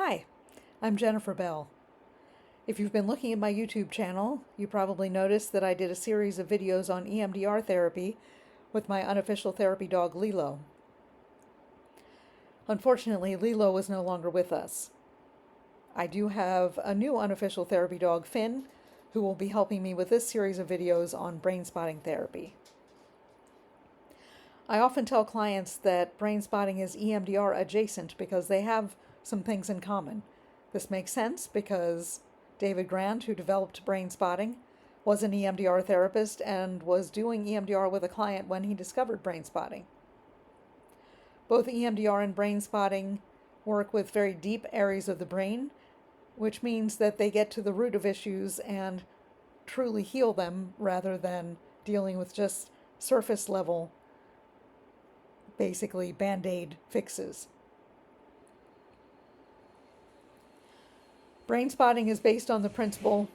Hi, I'm Jennifer Bell. If you've been looking at my YouTube channel, you probably noticed that I did a series of videos on EMDR therapy with my unofficial therapy dog, Lilo. Unfortunately, Lilo was no longer with us. I do have a new unofficial therapy dog, Finn, who will be helping me with this series of videos on brain spotting therapy. I often tell clients that brain spotting is EMDR adjacent because they have some things in common. This makes sense because David Grant, who developed brain spotting, was an EMDR therapist and was doing EMDR with a client when he discovered brain spotting. Both EMDR and brain spotting work with very deep areas of the brain, which means that they get to the root of issues and truly heal them rather than dealing with just surface level, basically Band-Aid fixes. Brain spotting is based on the principle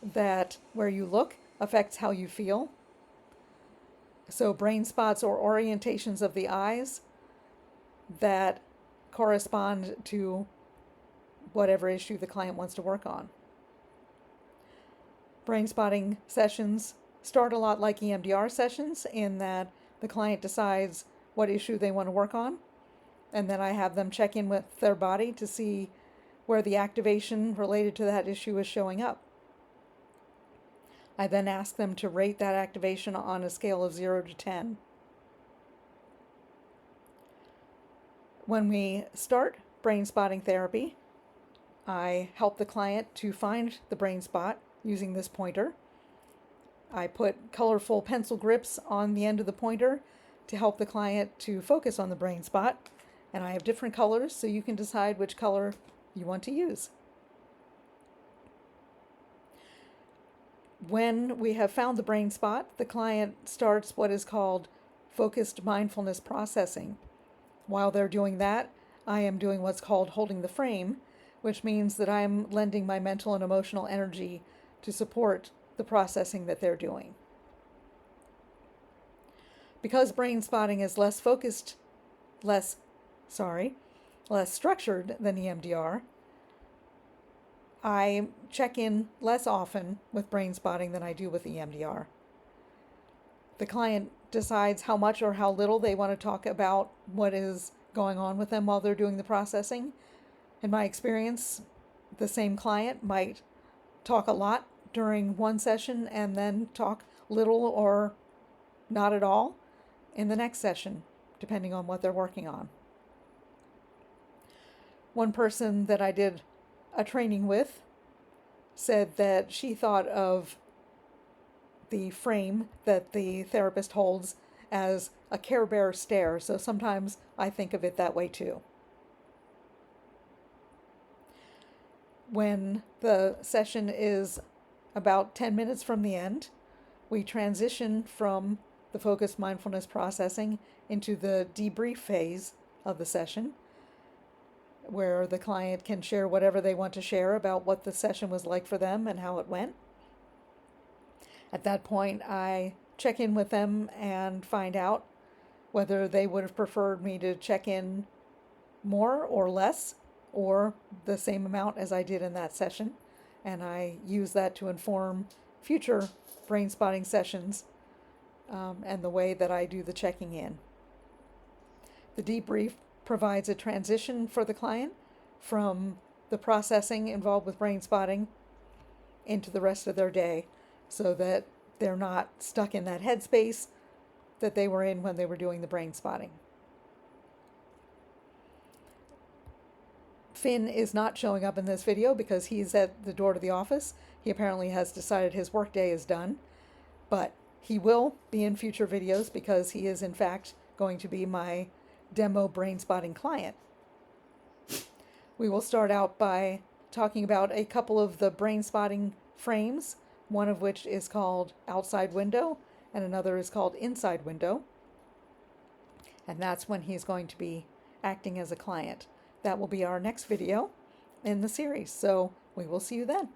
that where you look affects how you feel. So brain spots or orientations of the eyes that correspond to whatever issue the client wants to work on. Brain spotting sessions start a lot like EMDR sessions in that the client decides what issue they want to work on, and then I have them check in with their body to see where the activation related to that issue is showing up. I then ask them to rate that activation on a scale of 0 to 10. When we start brain spotting therapy, I help the client to find the brain spot using this pointer. I put colorful pencil grips on the end of the pointer to help the client to focus on the brain spot, and I have different colors so you can decide which color you want to use. When we have found the brain spot, the client starts what is called focused mindfulness processing. While they're doing that, I am doing what's called holding the frame, which means that I'm lending my mental and emotional energy to support the processing that they're doing. Because brain spotting is less structured than EMDR, I check in less often with brain spotting than I do with EMDR. The client decides how much or how little they want to talk about what is going on with them while they're doing the processing. In my experience, the same client might talk a lot during one session and then talk little or not at all in the next session, depending on what they're working on. One person that I did a training with said that she thought of the frame that the therapist holds as a Care Bear stare, so sometimes I think of it that way too. When the session is about 10 minutes from the end, we transition from the focused mindfulness processing into the debrief phase of the session, where the client can share whatever they want to share about what the session was like for them and how it went. At that point, I check in with them and find out whether they would have preferred me to check in more or less, or the same amount as I did in that session. And I use that to inform future brain spotting sessions and the way that I do the checking in. The debrief provides a transition for the client from the processing involved with brain spotting into the rest of their day so that they're not stuck in that headspace that they were in when they were doing the brain spotting. Finn is not showing up in this video because he's at the door to the office. He apparently has decided his workday is done, but he will be in future videos because he is in fact going to be my demo brain spotting client. We will start out by talking about a couple of the brain spotting frames, one of which is called outside window and another is called inside window. And that's when he's going to be acting as a client. That will be our next video in the series, so we will see you then.